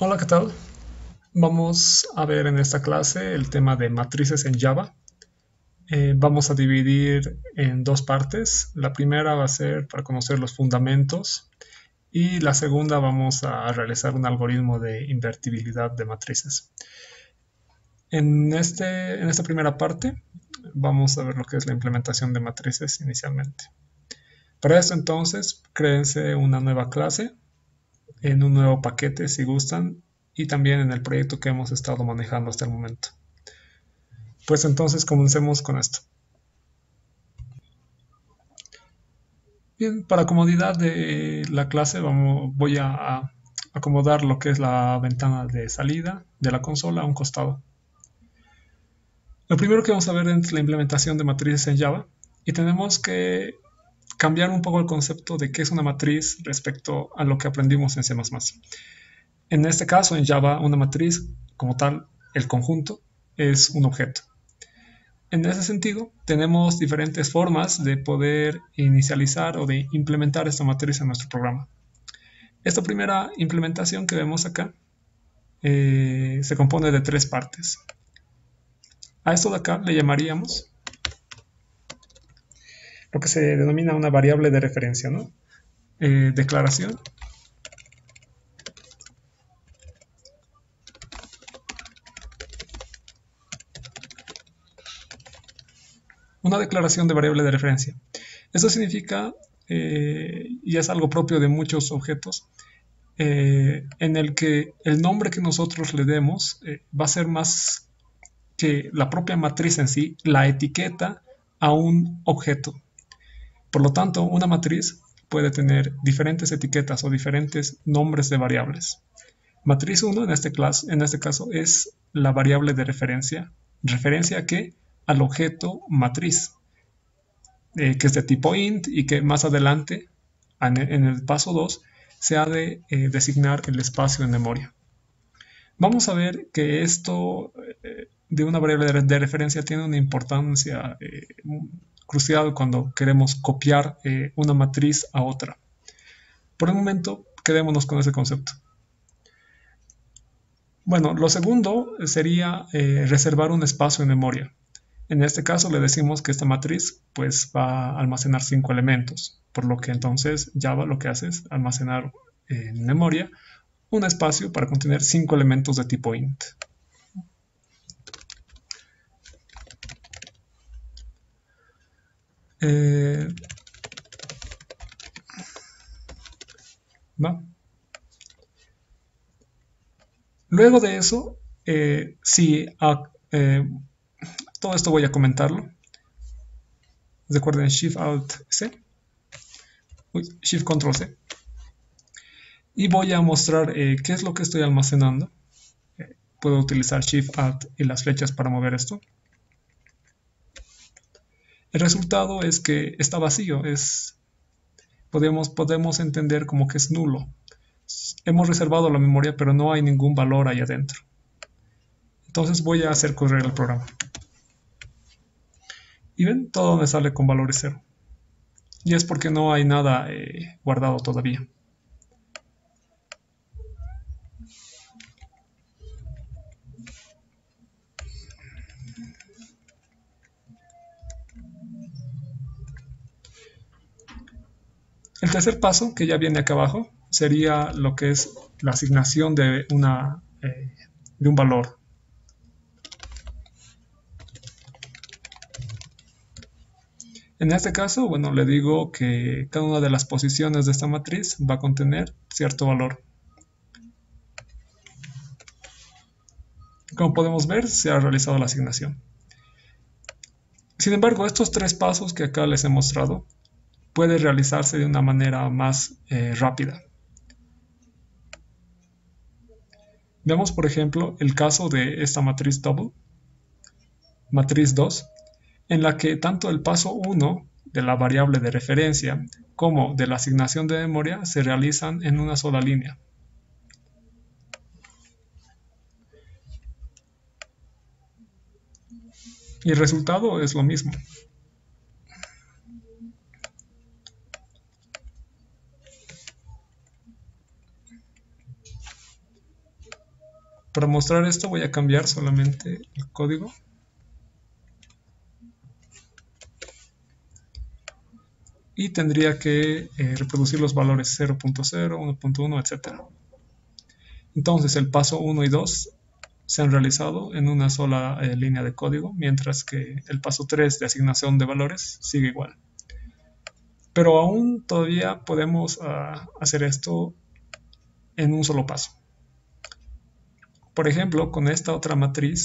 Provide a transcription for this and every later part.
Hola, ¿qué tal? Vamos a ver en esta clase el tema de matrices en Java. Vamos a dividir en dos partes. La primera va a ser para conocer los fundamentos y la segunda vamos a realizar un algoritmo de invertibilidad de matrices. En esta primera parte vamos a ver lo que es la implementación de matrices inicialmente. Para esto entonces, créense una nueva clase en un nuevo paquete si gustan y también en el proyecto que hemos estado manejando hasta el momento. Pues entonces comencemos con esto. Bien, para comodidad de la clase voy a acomodar lo que es la ventana de salida de la consola a un costado. Lo primero que vamos a ver es la implementación de matrices en Java y tenemos que cambiar un poco el concepto de qué es una matriz respecto a lo que aprendimos en C++. En este caso, en Java, una matriz como tal, el conjunto, es un objeto. En ese sentido, tenemos diferentes formas de poder inicializar o de implementar esta matriz en nuestro programa. Esta primera implementación que vemos acá se compone de tres partes. A esto de acá le llamaríamos lo que se denomina una variable de referencia, ¿no? Declaración. Una declaración de variable de referencia. Esto significa, y es algo propio de muchos objetos, en el que el nombre que nosotros le demos va a ser más que la propia matriz en sí, la etiqueta a un objeto. Por lo tanto, una matriz puede tener diferentes etiquetas o diferentes nombres de variables. Matriz 1 en este caso es la variable de referencia. ¿Referencia a qué? Al objeto matriz, que es de tipo int y que más adelante, en el paso 2, se ha de designar el espacio en memoria. Vamos a ver que esto de una variable de referencia tiene una importancia crucial cuando queremos copiar una matriz a otra. Por el momento, quedémonos con ese concepto. Bueno, lo segundo sería reservar un espacio en memoria. En este caso le decimos que esta matriz pues va a almacenar 5 elementos, por lo que entonces Java lo que hace es almacenar en memoria un espacio para contener 5 elementos de tipo int. Eh, ¿Va? Luego de eso, si todo esto voy a comentarlo, recuerden Shift Alt C, Shift Control C, y voy a mostrar qué es lo que estoy almacenando. Puedo utilizar Shift Alt y las flechas para mover esto. El resultado es que está vacío, podemos entender como que es nulo. Hemos reservado la memoria, pero no hay ningún valor ahí adentro. Entonces voy a hacer correr el programa. Y ven, todo me sale con valores 0. Y es porque no hay nada guardado todavía. El tercer paso, que ya viene acá abajo, sería lo que es la asignación de un valor. En este caso, bueno, le digo que cada una de las posiciones de esta matriz va a contener cierto valor. Como podemos ver, se ha realizado la asignación. Sin embargo, estos tres pasos que acá les he mostrado pueden realizarse de una manera más rápida. Veamos, por ejemplo, el caso de esta matriz double, matriz 2, en la que tanto el paso 1 de la variable de referencia como de la asignación de memoria se realizan en una sola línea. Y el resultado es lo mismo. Para mostrar esto voy a cambiar solamente el código. Y tendría que reproducir los valores 0.0, 1.1, etc. Entonces el paso 1 y 2 se han realizado en una sola línea de código, mientras que el paso 3 de asignación de valores sigue igual. Pero aún todavía podemos hacer esto en un solo paso. Por ejemplo, con esta otra matriz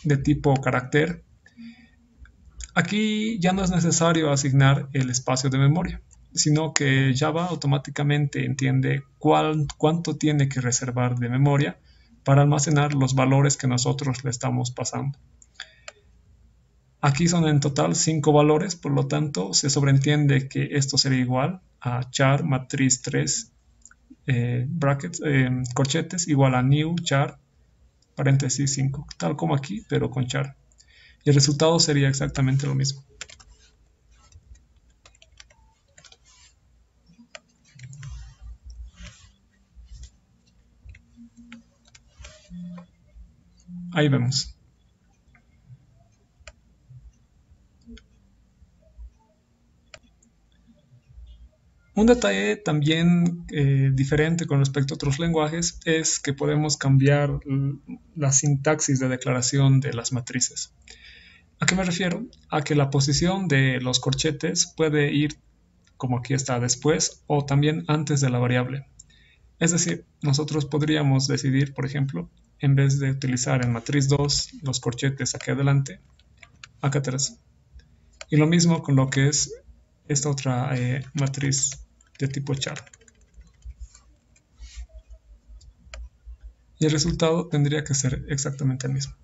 de tipo carácter, aquí ya no es necesario asignar el espacio de memoria, sino que Java automáticamente entiende cuánto tiene que reservar de memoria para almacenar los valores que nosotros le estamos pasando. Aquí son en total 5 valores, por lo tanto se sobreentiende que esto sería igual a char matriz 3 corchetes igual a new char paréntesis 5, tal como aquí, pero con char. Y el resultado sería exactamente lo mismo. Ahí vemos. Un detalle también diferente con respecto a otros lenguajes es que podemos cambiar la sintaxis de declaración de las matrices. ¿A qué me refiero? A que la posición de los corchetes puede ir, como aquí está, después o también antes de la variable. Es decir, nosotros podríamos decidir, por ejemplo, en vez de utilizar en matriz 2 los corchetes aquí adelante, acá atrás. Y lo mismo con lo que es esta otra matriz de tipo char. Y el resultado tendría que ser exactamente el mismo.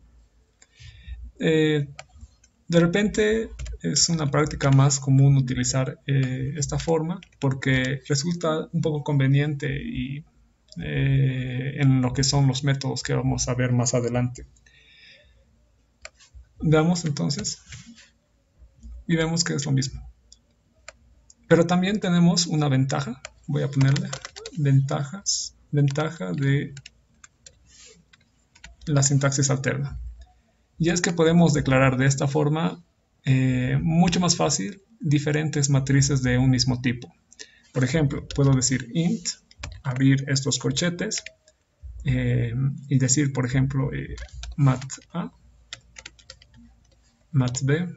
De repente es una práctica más común utilizar esta forma porque resulta un poco conveniente y en lo que son los métodos que vamos a ver más adelante. Veamos entonces y vemos que es lo mismo. Pero también tenemos una ventaja, voy a ponerle ventaja de la sintaxis alterna. Y es que podemos declarar de esta forma mucho más fácil diferentes matrices de un mismo tipo. Por ejemplo, puedo decir int, abrir estos corchetes y decir, por ejemplo, mat A, mat B,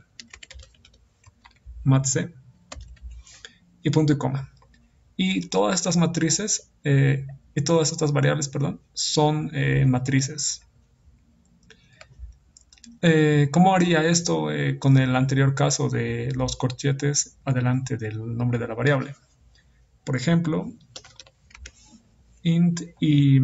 mat C y punto y coma. Y todas estas matrices y todas estas variables, perdón, son matrices. ¿Cómo haría esto con el anterior caso de los corchetes adelante del nombre de la variable? Por ejemplo, int y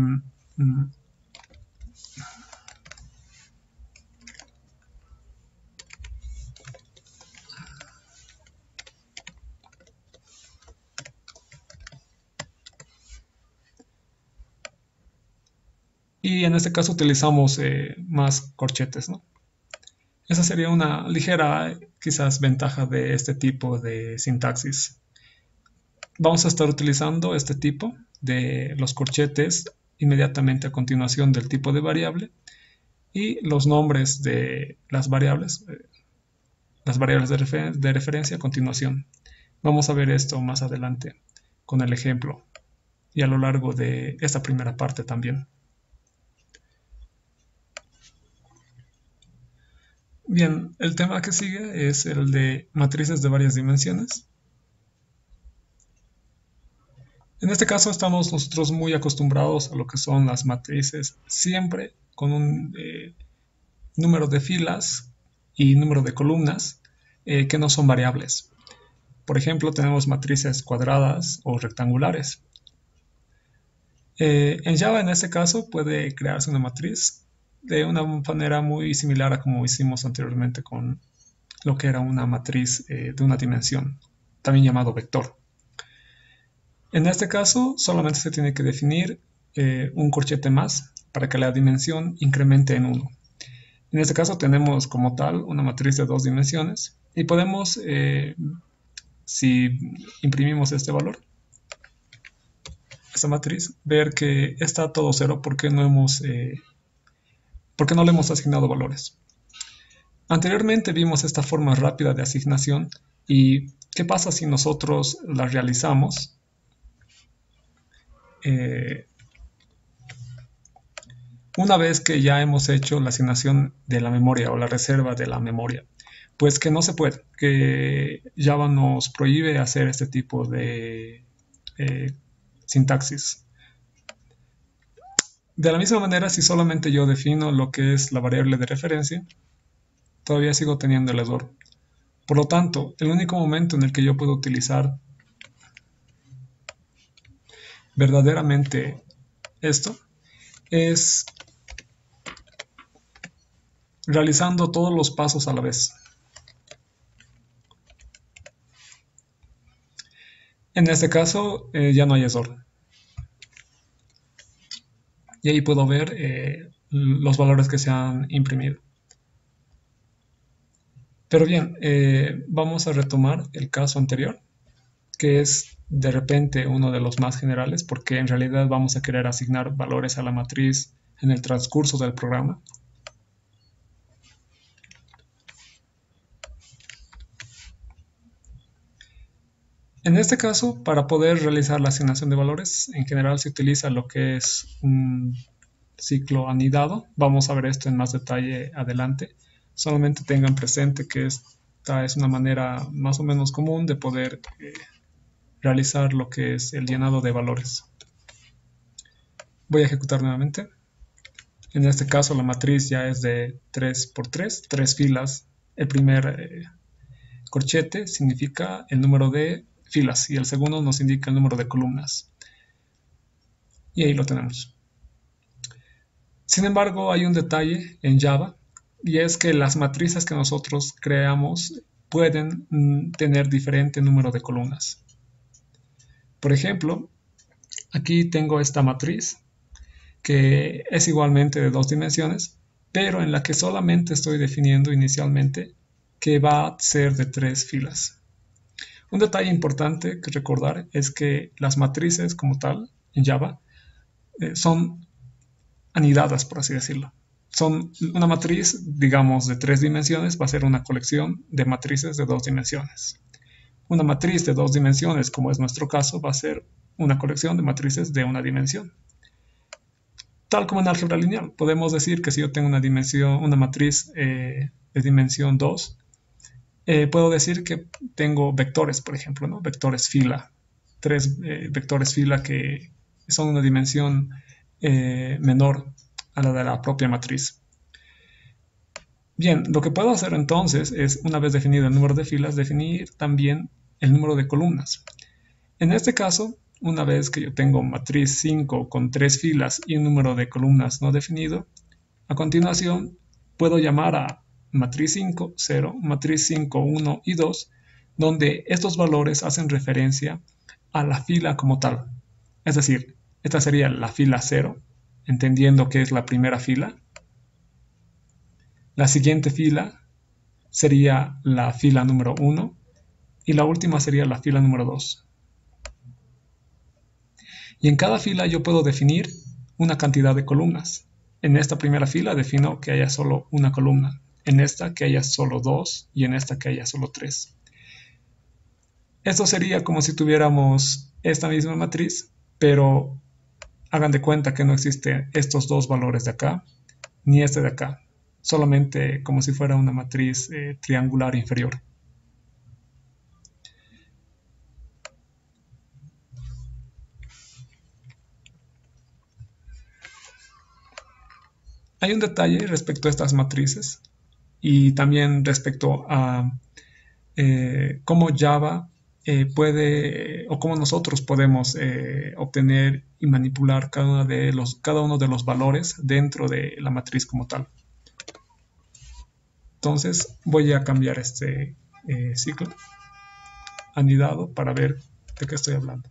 en este caso utilizamos más corchetes, ¿no? Esa sería una ligera, quizás, ventaja de este tipo de sintaxis. Vamos a estar utilizando este tipo de los corchetes inmediatamente a continuación del tipo de variable y los nombres de las variables de referencia a continuación. Vamos a ver esto más adelante con el ejemplo y a lo largo de esta primera parte también. Bien, el tema que sigue es el de matrices de varias dimensiones. En este caso estamos nosotros muy acostumbrados a lo que son las matrices, siempre con un número de filas y número de columnas que no son variables. Por ejemplo, tenemos matrices cuadradas o rectangulares. En Java, en este caso, puede crearse una matriz de una manera muy similar a como hicimos anteriormente con lo que era una matriz de una dimensión, también llamado vector. En este caso, solamente se tiene que definir un corchete más para que la dimensión incremente en 1. En este caso tenemos como tal una matriz de 2 dimensiones y podemos, si imprimimos este valor, esta matriz, ver que está todo cero porque porque no le hemos asignado valores. Anteriormente vimos esta forma rápida de asignación y ¿qué pasa si nosotros la realizamos? Una vez que ya hemos hecho la asignación de la memoria o la reserva de la memoria, pues que no se puede, que Java nos prohíbe hacer este tipo de sintaxis. De la misma manera, si solamente yo defino lo que es la variable de referencia, todavía sigo teniendo el error. Por lo tanto, el único momento en el que yo puedo utilizar verdaderamente esto es realizando todos los pasos a la vez. En este caso ya no hay error. Y ahí puedo ver los valores que se han imprimido. Pero bien, vamos a retomar el caso anterior, que es de repente uno de los más generales, porque en realidad vamos a querer asignar valores a la matriz en el transcurso del programa. En este caso, para poder realizar la asignación de valores, en general se utiliza lo que es un ciclo anidado. Vamos a ver esto en más detalle adelante. Solamente tengan presente que esta es una manera más o menos común de poder realizar lo que es el llenado de valores. Voy a ejecutar nuevamente. En este caso la matriz ya es de 3 por 3, 3 filas. El primer corchete significa el número de filas y el segundo nos indica el número de columnas. Y ahí lo tenemos. Sin embargo, hay un detalle en Java y es que las matrices que nosotros creamos pueden tener diferente número de columnas. Por ejemplo, aquí tengo esta matriz que es igualmente de 2 dimensiones, pero en la que solamente estoy definiendo inicialmente que va a ser de 3 filas. Un detalle importante que recordar es que las matrices como tal en Java son anidadas, por así decirlo. Son una matriz, digamos, de 3 dimensiones, va a ser una colección de matrices de 2 dimensiones. Una matriz de 2 dimensiones, como es nuestro caso, va a ser una colección de matrices de 1 dimensión. Tal como en álgebra lineal, podemos decir que si yo tengo una matriz de dimensión 2, puedo decir que tengo vectores, por ejemplo, ¿no? Vectores fila, 3 vectores fila que son una dimensión menor a la de la propia matriz. Bien, lo que puedo hacer entonces es, una vez definido el número de filas, definir también el número de columnas. En este caso, una vez que yo tengo matriz 5 con 3 filas y un número de columnas no definido, a continuación puedo llamar a matriz 5, 0, matriz 5, 1 y 2, donde estos valores hacen referencia a la fila como tal. Es decir, esta sería la fila 0, entendiendo que es la primera fila. La siguiente fila sería la fila número 1 y la última sería la fila número 2. Y en cada fila yo puedo definir una cantidad de columnas. En esta primera fila defino que haya solo una columna, en esta que haya solo 2 y en esta que haya solo 3. Esto sería como si tuviéramos esta misma matriz, pero hagan de cuenta que no existen estos dos valores de acá, ni este de acá, solamente como si fuera una matriz triangular inferior. Hay un detalle respecto a estas matrices y también respecto a cómo Java puede o cómo nosotros podemos obtener y manipular cada uno de los valores dentro de la matriz como tal. Entonces voy a cambiar este ciclo anidado para ver de qué estoy hablando.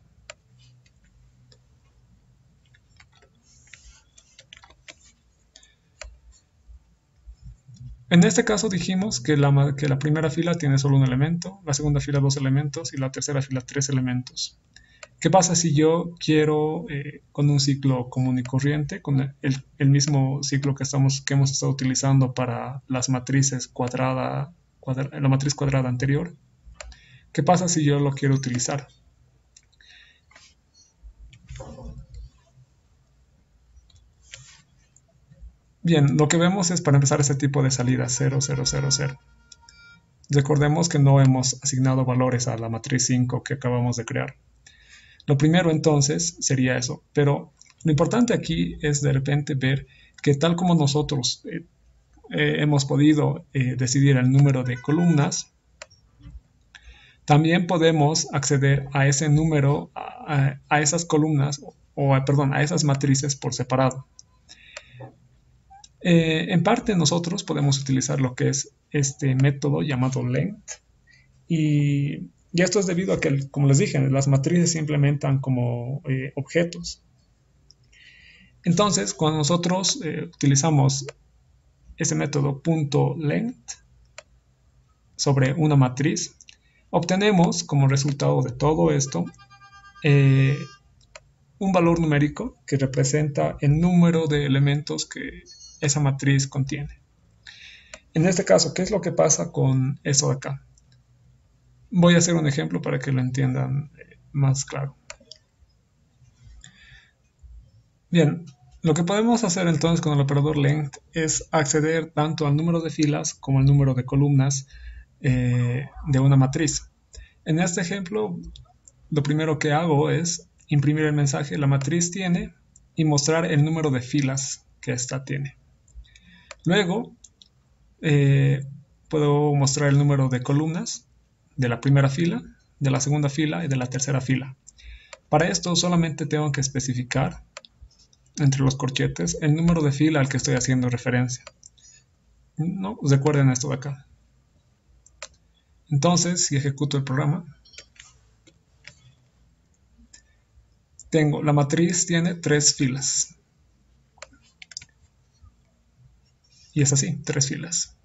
En este caso dijimos que la primera fila tiene solo un elemento, la segunda fila 2 elementos y la tercera fila 3 elementos. ¿Qué pasa si yo quiero, con un ciclo común y corriente, con el mismo ciclo que hemos estado utilizando para las matrices la matriz cuadrada anterior? ¿Qué pasa si yo lo quiero utilizar? Bien, lo que vemos es para empezar ese tipo de salida 0, 0, 0, 0. Recordemos que no hemos asignado valores a la matriz 5 que acabamos de crear. Lo primero entonces sería eso, pero lo importante aquí es de repente ver que tal como nosotros hemos podido decidir el número de columnas, también podemos acceder a ese número, a esas columnas, perdón, a esas matrices por separado. En parte nosotros podemos utilizar lo que es este método llamado length, y esto es debido a que, como les dije, las matrices se implementan como objetos. Entonces, cuando nosotros utilizamos ese método .length sobre una matriz, obtenemos como resultado de todo esto un valor numérico que representa el número de elementos que esa matriz contiene. En este caso, ¿qué es lo que pasa con eso de acá? Voy a hacer un ejemplo para que lo entiendan más claro. Bien, lo que podemos hacer entonces con el operador length es acceder tanto al número de filas como al número de columnas de una matriz. En este ejemplo, lo primero que hago es imprimir el mensaje la matriz tiene y mostrar el número de filas que ésta tiene. Luego, puedo mostrar el número de columnas de la primera fila, de la segunda fila y de la tercera fila. Para esto solamente tengo que especificar entre los corchetes el número de fila al que estoy haciendo referencia. ¿No? Recuerden esto de acá. Entonces, si ejecuto el programa, la matriz tiene 3 filas. Y es así, 3 filas.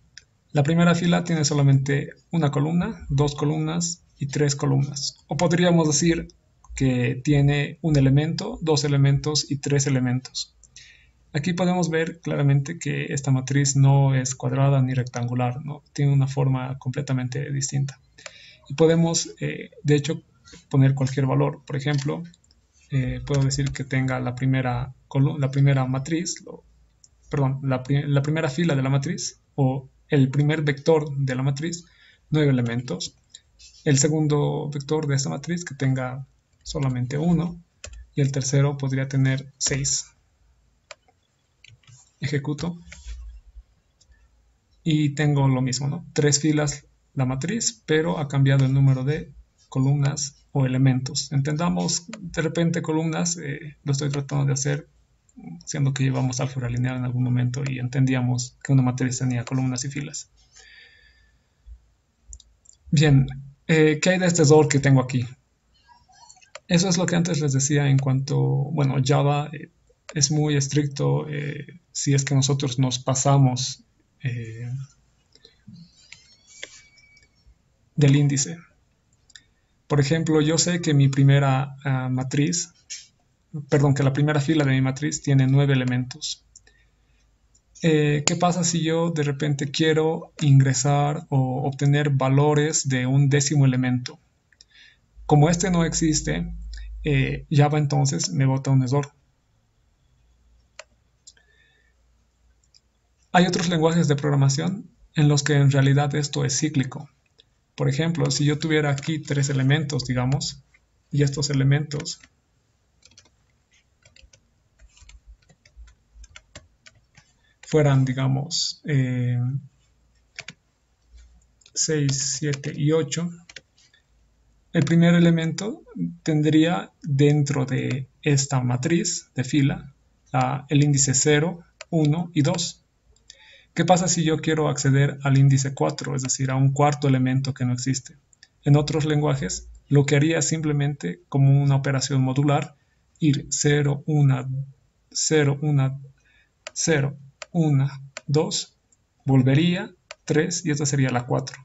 La primera fila tiene solamente una columna, 2 columnas y 3 columnas. O podríamos decir que tiene un elemento, 2 elementos y 3 elementos. Aquí podemos ver claramente que esta matriz no es cuadrada ni rectangular, ¿no? Tiene una forma completamente distinta. Y podemos, de hecho, poner cualquier valor. Por ejemplo, puedo decir que tenga la primera matriz, perdón, la primera fila de la matriz o el primer vector de la matriz, 9 elementos. El segundo vector de esta matriz que tenga solamente 1 y el tercero podría tener 6. Ejecuto y tengo lo mismo, ¿no? 3 filas la matriz, pero ha cambiado el número de columnas o elementos. Entendamos, de repente columnas, lo estoy tratando de hacer siendo que llevamos álgebra lineal en algún momento y entendíamos que una matriz tenía columnas y filas. Bien, ¿qué hay de este DOR que tengo aquí? Eso es lo que antes les decía en cuanto, bueno, Java es muy estricto si es que nosotros nos pasamos del índice. Por ejemplo, yo sé que mi primera matriz, perdón, que la primera fila de mi matriz tiene 9 elementos. ¿Qué pasa si yo de repente quiero ingresar o obtener valores de un décimo elemento? Como este no existe, Java entonces me bota un error. Hay otros lenguajes de programación en los que en realidad esto es cíclico. Por ejemplo, si yo tuviera aquí 3 elementos, digamos, y estos elementos fueran, digamos, 6, 7 y 8, el primer elemento tendría dentro de esta matriz de fila el índice 0, 1 y 2. ¿Qué pasa si yo quiero acceder al índice 4, es decir, a un cuarto elemento que no existe? En otros lenguajes, lo que haría simplemente como una operación modular, ir 0, 1, 0, 1, 0, 1, 2, volvería 3 y esta sería la 4.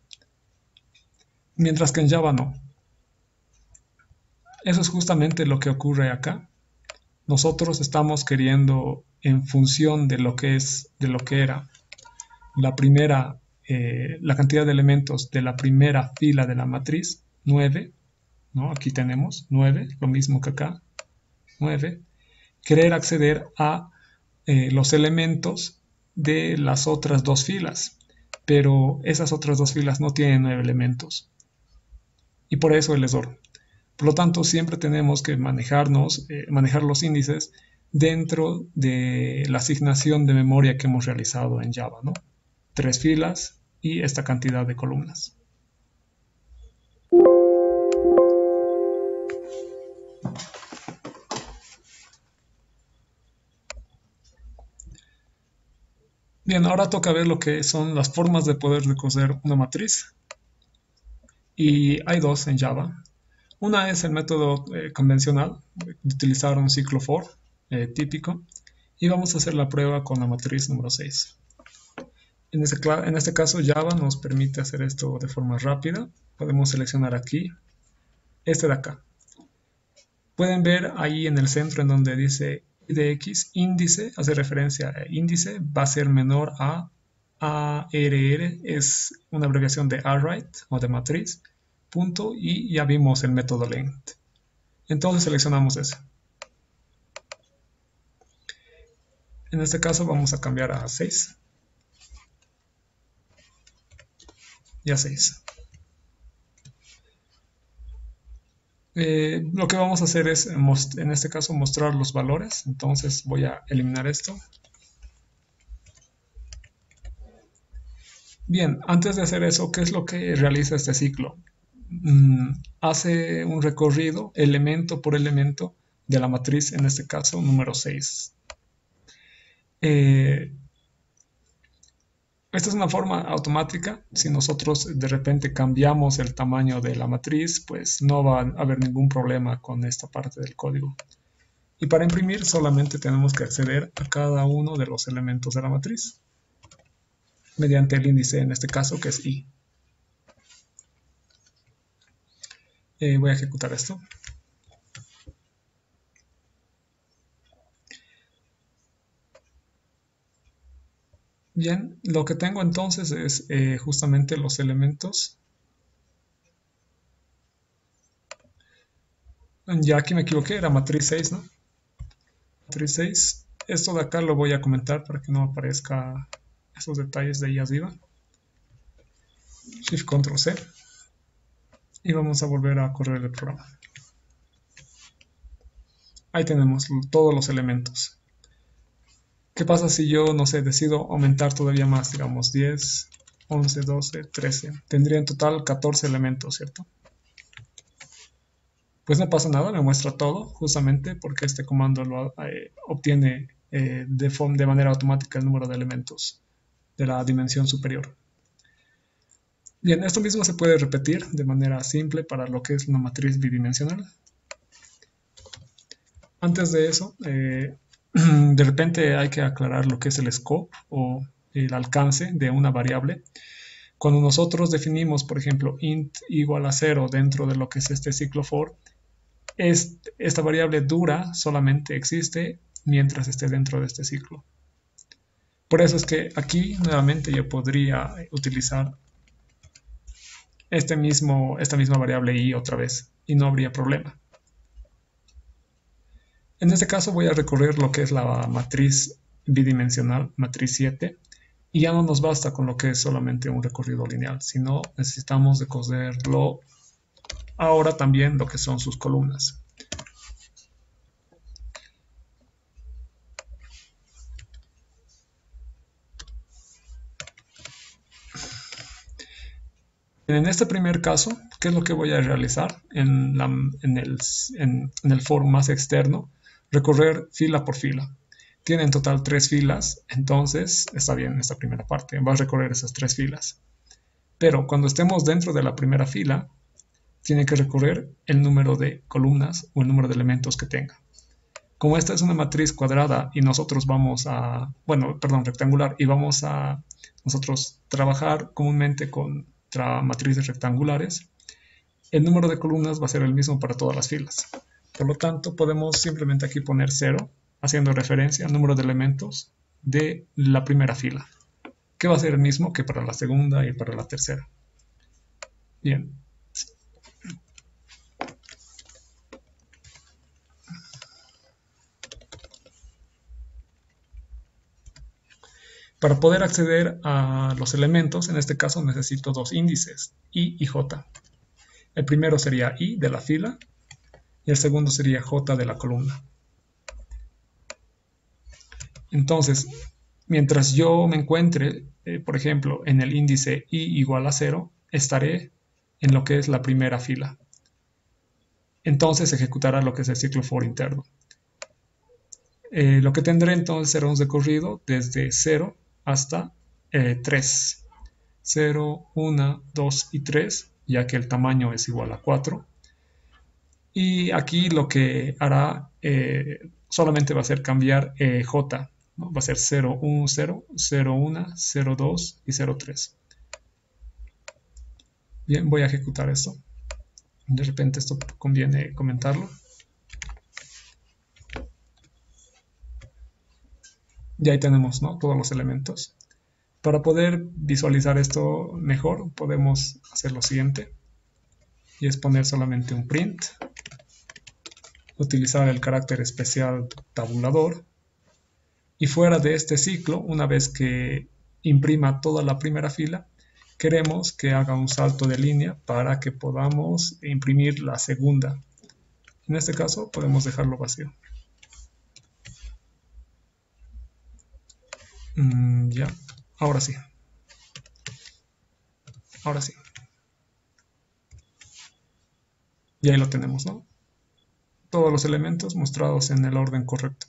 Mientras que en Java no. Eso es justamente lo que ocurre acá. Nosotros estamos queriendo, en función de lo que era la primera, la cantidad de elementos de la primera fila de la matriz, 9, ¿no? Aquí tenemos 9, lo mismo que acá, 9. Querer acceder a los elementos de las otras dos filas, pero esas otras dos filas no tienen 9 elementos. Y por eso el error. Por lo tanto, siempre tenemos que manejar los índices dentro de la asignación de memoria que hemos realizado en Java, ¿no? 3 filas y esta cantidad de columnas. Bien, ahora toca ver lo que son las formas de poder recoger una matriz. Y hay dos en Java. Una es el método convencional, de utilizar un ciclo for típico. Y vamos a hacer la prueba con la matriz número 6. En este caso, Java nos permite hacer esto de forma rápida. Podemos seleccionar aquí, este de acá. Pueden ver ahí en el centro en donde dice IDX, índice, hace referencia a índice, va a ser menor a ARR, es una abreviación de array o de matriz, punto, y ya vimos el método length. Entonces seleccionamos ese. En este caso vamos a cambiar a 6 y a 6. Lo que vamos a hacer es, en este caso, mostrar los valores. Entonces voy a eliminar esto. Bien, antes de hacer eso, ¿qué es lo que realiza este ciclo? Hace un recorrido elemento por elemento de la matriz, en este caso número 6. Esta es una forma automática. Si nosotros de repente cambiamos el tamaño de la matriz, pues no va a haber ningún problema con esta parte del código. Y para imprimir solamente tenemos que acceder a cada uno de los elementos de la matriz mediante el índice, en este caso, que es i. Voy a ejecutar esto. Bien, lo que tengo entonces es justamente los elementos. Ya aquí me equivoqué, era matriz 6, ¿no? Matriz 6. Esto de acá lo voy a comentar para que no aparezca esos detalles de ahí arriba. Shift Control C. Y vamos a volver a correr el programa. Ahí tenemos todos los elementos. ¿Qué pasa si yo, no sé, decido aumentar todavía más, digamos 10, 11, 12, 13? Tendría en total 14 elementos, ¿cierto? Pues no pasa nada, me muestra todo, justamente porque este comando lo obtiene de manera automática el número de elementos de la dimensión superior. Bien, esto mismo se puede repetir de manera simple para lo que es una matriz bidimensional. Antes de eso, de repente hay que aclarar lo que es el scope o el alcance de una variable. Cuando nosotros definimos, por ejemplo, int igual a 0 dentro de lo que es este ciclo for, esta variable dura solamente existe mientras esté dentro de este ciclo. Por eso es que aquí nuevamente yo podría utilizar esta misma variable i otra vez y no habría problema. En este caso voy a recorrer lo que es la matriz bidimensional, matriz 7, y ya no nos basta con lo que es solamente un recorrido lineal, sino necesitamos recogerlo ahora también lo que son sus columnas. En este primer caso, ¿qué es lo que voy a realizar en el for más externo? Recorrer fila por fila. Tiene en total 3 filas, entonces está bien esta primera parte, va a recorrer esas 3 filas. Pero cuando estemos dentro de la primera fila, tiene que recorrer el número de columnas o el número de elementos que tenga. Como esta es una matriz cuadrada y nosotros rectangular, y vamos a nosotros trabajar comúnmente con matrices rectangulares, el número de columnas va a ser el mismo para todas las filas. Por lo tanto, podemos simplemente aquí poner 0, haciendo referencia al número de elementos de la primera fila, que va a ser el mismo que para la segunda y para la tercera. Bien. Para poder acceder a los elementos, en este caso necesito dos índices, I y J. El primero sería I de la fila y el segundo sería J de la columna. Entonces, mientras yo me encuentre, por ejemplo, en el índice I igual a 0, estaré en lo que es la primera fila. Entonces ejecutará lo que es el ciclo for interno. Lo que tendré entonces será un recorrido desde 0 hasta 3. 0, 1, 2 y 3, ya que el tamaño es igual a 4. Y aquí lo que hará solamente va a ser cambiar J, ¿no? Va a ser 0, 1, 0, 0, 1, 0, 2 y 0, 3. Bien, voy a ejecutar esto. De repente esto conviene comentarlo. Y ahí tenemos, ¿no?, todos los elementos. Para poder visualizar esto mejor, podemos hacer lo siguiente. Y es poner solamente un print. Utilizar el carácter especial tabulador. Y fuera de este ciclo, una vez que imprima toda la primera fila, queremos que haga un salto de línea para que podamos imprimir la segunda. En este caso podemos dejarlo vacío. Ya, ahora sí. Ahora sí. Y ahí lo tenemos, ¿no? Todos los elementos mostrados en el orden correcto.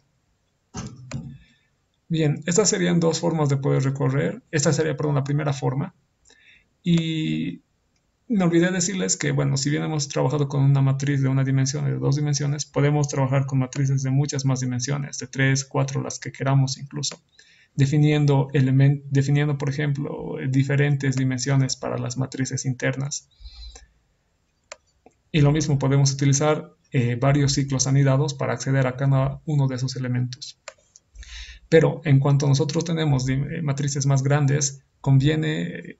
Bien, estas serían dos formas de poder recorrer. Esta sería, perdón, la primera forma. Y me olvidé decirles que, bueno, si bien hemos trabajado con una matriz de una dimensión y de dos dimensiones, podemos trabajar con matrices de muchas más dimensiones, de 3, 4, las que queramos incluso, definiendo, por ejemplo, diferentes dimensiones para las matrices internas. Y lo mismo, podemos utilizar varios ciclos anidados para acceder a cada uno de esos elementos. Pero en cuanto nosotros tenemos matrices más grandes, conviene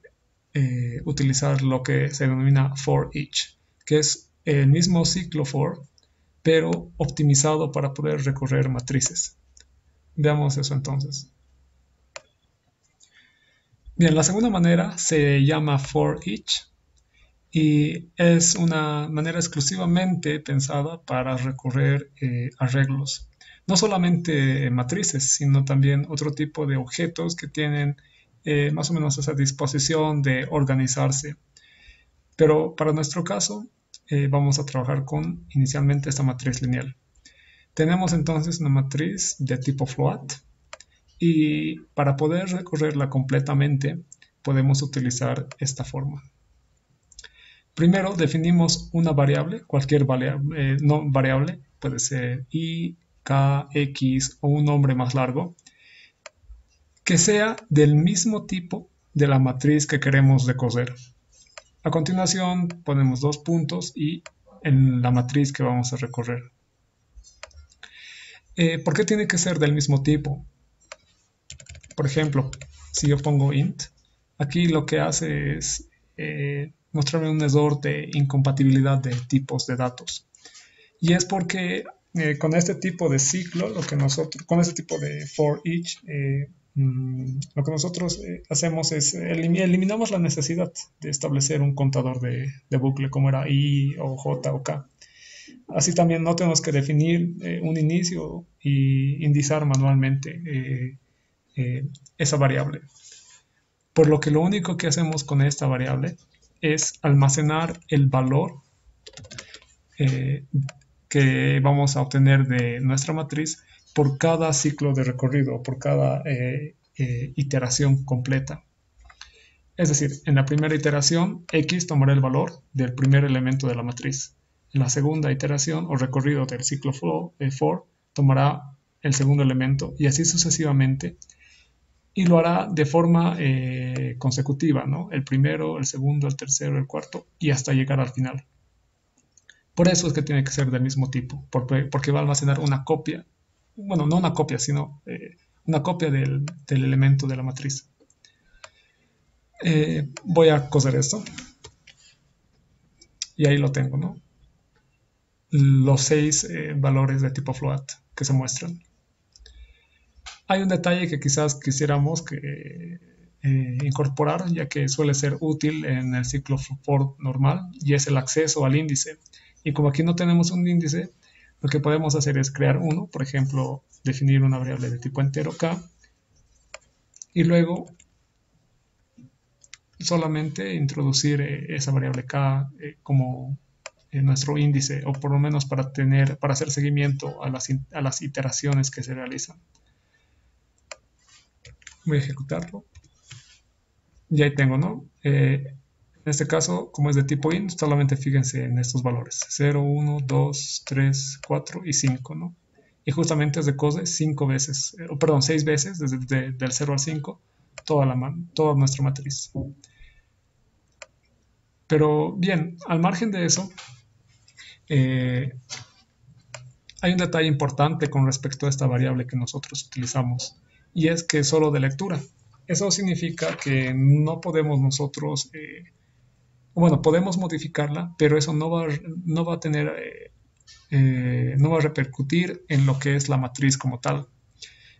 utilizar lo que se denomina for each, que es el mismo ciclo for, pero optimizado para poder recorrer matrices. Veamos eso entonces. Bien, la segunda manera se llama for each y es una manera exclusivamente pensada para recorrer arreglos. No solamente matrices, sino también otro tipo de objetos que tienen más o menos esa disposición de organizarse. Pero para nuestro caso vamos a trabajar con inicialmente esta matriz lineal. Tenemos entonces una matriz de tipo float y para poder recorrerla completamente podemos utilizar esta forma. Primero definimos una variable, cualquier variable, no variable, puede ser i, k, x o un nombre más largo, que sea del mismo tipo de la matriz que queremos recorrer. A continuación ponemos dos puntos y en la matriz que vamos a recorrer. ¿Por qué tiene que ser del mismo tipo? Por ejemplo, si yo pongo int, aquí lo que hace es mostrarme un error de incompatibilidad de tipos de datos. Y es porque con este tipo de ciclo, con este tipo de for each, lo que nosotros hacemos es eliminamos la necesidad de establecer un contador de bucle como era i o j o k. Así también no tenemos que definir un inicio y indizar manualmente esa variable. Por lo que lo único que hacemos con esta variable es almacenar el valor que vamos a obtener de nuestra matriz por cada ciclo de recorrido, por cada iteración completa. Es decir, en la primera iteración, x tomará el valor del primer elemento de la matriz. En la segunda iteración o recorrido del ciclo for, tomará el segundo elemento y así sucesivamente. Y lo hará de forma consecutiva, ¿no? El primero, el segundo, el tercero, el cuarto y hasta llegar al final. Por eso es que tiene que ser del mismo tipo, porque va a almacenar una copia, bueno, no una copia, sino una copia del elemento de la matriz. Voy a coser esto y ahí lo tengo, ¿no? Los 6 valores de tipo float que se muestran. Hay un detalle que quizás quisiéramos incorporar, ya que suele ser útil en el ciclo for normal, y es el acceso al índice. Y como aquí no tenemos un índice, lo que podemos hacer es crear uno, por ejemplo, definir una variable de tipo entero k, y luego solamente introducir esa variable k como nuestro índice, o por lo menos para hacer seguimiento a las iteraciones que se realizan. Voy a ejecutarlo. Y ahí tengo, ¿no? En este caso, como es de tipo int, solamente fíjense en estos valores: 0, 1, 2, 3, 4 y 5, ¿no? Y justamente es de cose 5 veces, perdón, 6 veces, del 0 al 5, toda nuestra matriz. Pero bien, al margen de eso, hay un detalle importante con respecto a esta variable que nosotros utilizamos, y es que es solo de lectura. Eso significa que no podemos nosotros, bueno, podemos modificarla, pero eso no va a tener, no va a repercutir en lo que es la matriz como tal.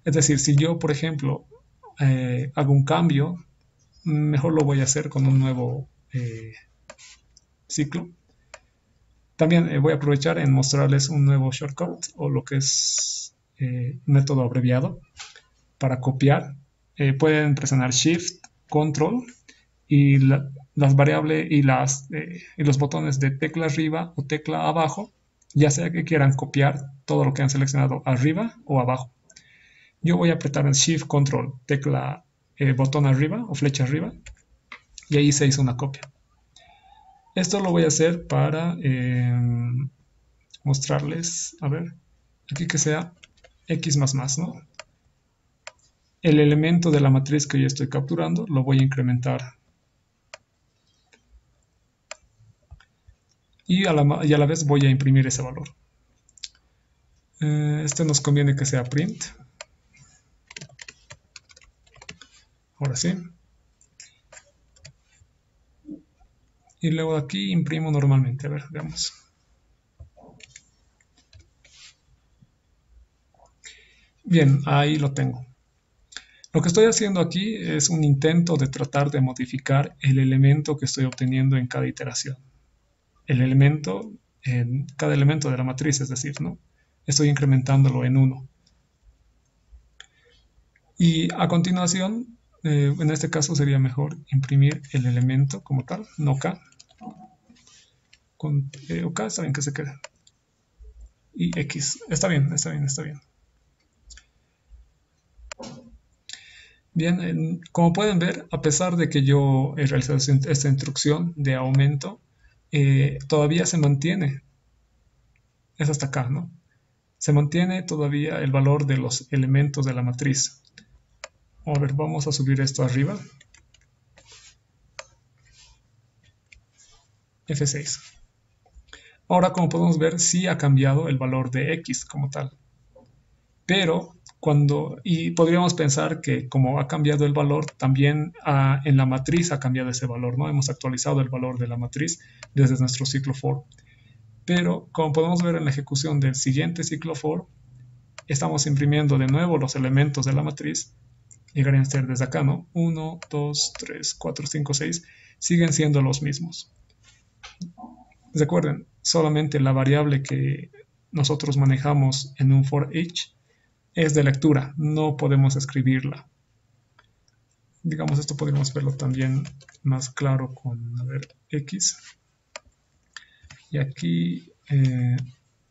Es decir, si yo, por ejemplo, hago un cambio, mejor lo voy a hacer con un nuevo ciclo. También voy a aprovechar en mostrarles un nuevo shortcut, o lo que es método abreviado para copiar. Pueden presionar Shift, Control y las variables y los botones de tecla arriba o tecla abajo, ya sea que quieran copiar todo lo que han seleccionado arriba o abajo. Yo voy a apretar en Shift, Control, tecla botón arriba o flecha arriba, y ahí se hizo una copia. Esto lo voy a hacer para mostrarles, a ver, aquí que sea x más más, ¿no? El elemento de la matriz que yo estoy capturando lo voy a incrementar. Y a la vez voy a imprimir ese valor. Este nos conviene que sea print. Ahora sí. Y luego de aquí imprimo normalmente. A ver, veamos. Bien, ahí lo tengo. Lo que estoy haciendo aquí es un intento de tratar de modificar el elemento que estoy obteniendo en cada iteración. El elemento, en cada elemento de la matriz, es decir, ¿no? Estoy incrementándolo en 1. Y a continuación, en este caso sería mejor imprimir el elemento como tal, no k. O k está bien que se quede. Y x, está bien, está bien, está bien. Bien, como pueden ver, a pesar de que yo he realizado esta instrucción de aumento, todavía se mantiene. Es hasta acá, ¿no? Se mantiene todavía el valor de los elementos de la matriz. A ver, vamos a subir esto arriba. F6. Ahora, como podemos ver, sí ha cambiado el valor de x como tal. Pero y podríamos pensar que como ha cambiado el valor, también en la matriz ha cambiado ese valor, ¿no? Hemos actualizado el valor de la matriz desde nuestro ciclo for. Pero como podemos ver en la ejecución del siguiente ciclo for, estamos imprimiendo de nuevo los elementos de la matriz. Llegarían a ser desde acá, ¿no? 1, 2, 3, 4, 5, 6. Siguen siendo los mismos. Recuerden, solamente la variable que nosotros manejamos en un for each es de lectura, no podemos escribirla. Digamos, esto podríamos verlo también más claro con, a ver, x. Y aquí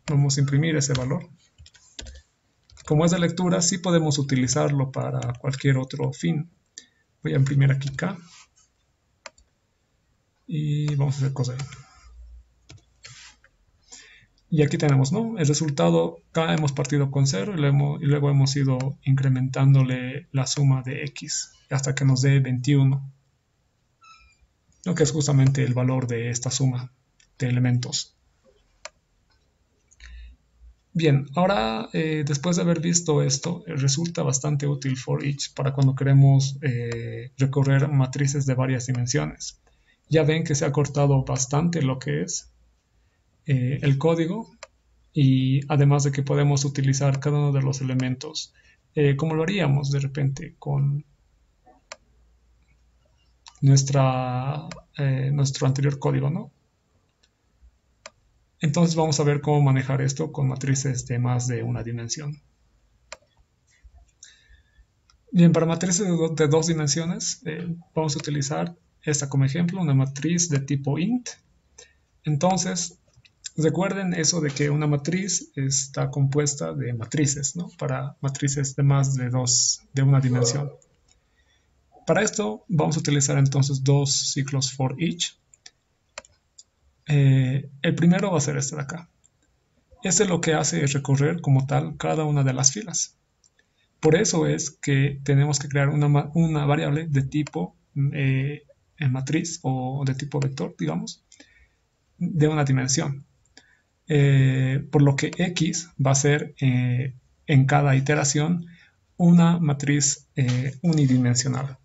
vamos a imprimir ese valor. Como es de lectura, sí podemos utilizarlo para cualquier otro fin. Voy a imprimir aquí k. Y vamos a hacer cosa ahí. Y aquí tenemos, ¿no? El resultado, k hemos partido con 0 y luego hemos ido incrementándole la suma de x hasta que nos dé 21, lo que es justamente el valor de esta suma de elementos. Bien, ahora después de haber visto esto, resulta bastante útil for each para cuando queremos recorrer matrices de varias dimensiones. Ya ven que se ha cortado bastante lo que es el código y además de que podemos utilizar cada uno de los elementos como lo haríamos de repente con nuestro anterior código, ¿no? Entonces vamos a ver cómo manejar esto con matrices de más de una dimensión. Bien, para matrices de dos dimensiones vamos a utilizar esta como ejemplo, una matriz de tipo int. Entonces, recuerden eso de que una matriz está compuesta de matrices, ¿no? Para matrices de más de una dimensión. Para esto vamos a utilizar entonces dos ciclos for each. El primero va a ser este de acá. Este lo que hace es recorrer como tal cada una de las filas. Por eso es que tenemos que crear una variable de tipo matriz o de tipo vector, digamos, de una dimensión. Por lo que X va a ser en cada iteración una matriz unidimensional.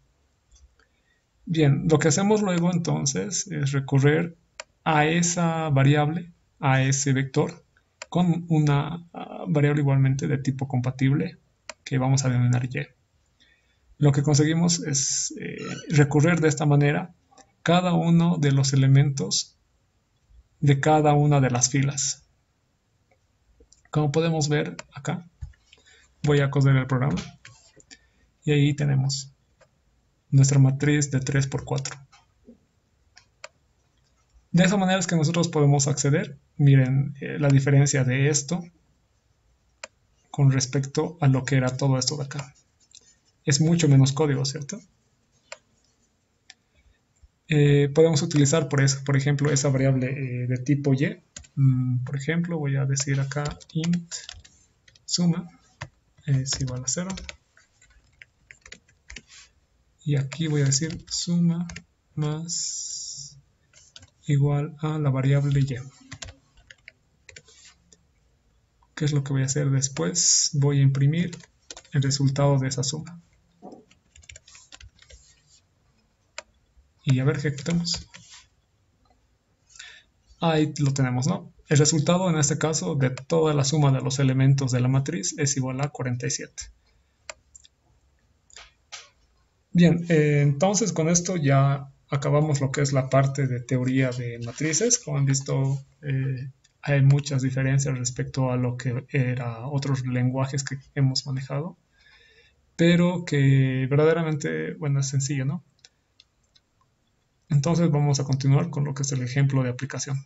Bien, lo que hacemos luego entonces es recurrir a esa variable, a ese vector, con una variable igualmente de tipo compatible que vamos a denominar y. Lo que conseguimos es recurrir de esta manera cada uno de los elementos de cada una de las filas. Como podemos ver acá, voy a coser el programa y ahí tenemos nuestra matriz de 3×4. De esa manera es que nosotros podemos acceder. Miren la diferencia de esto con respecto a lo que era todo esto de acá. Es mucho menos código, ¿cierto? Podemos utilizar por ejemplo esa variable de tipo y. Por ejemplo, voy a decir acá int suma es igual a 0. Y aquí voy a decir suma más igual a la variable y. ¿Qué es lo que voy a hacer después? Voy a imprimir el resultado de esa suma. Y a ver, ejecutemos. Ahí lo tenemos, ¿no? El resultado en este caso de toda la suma de los elementos de la matriz es igual a 47. Bien, entonces con esto ya acabamos lo que es la parte de teoría de matrices. Como han visto, hay muchas diferencias respecto a lo que eran otros lenguajes que hemos manejado, pero que verdaderamente, bueno, es sencillo, ¿no? Entonces vamos a continuar con lo que es el ejemplo de aplicación.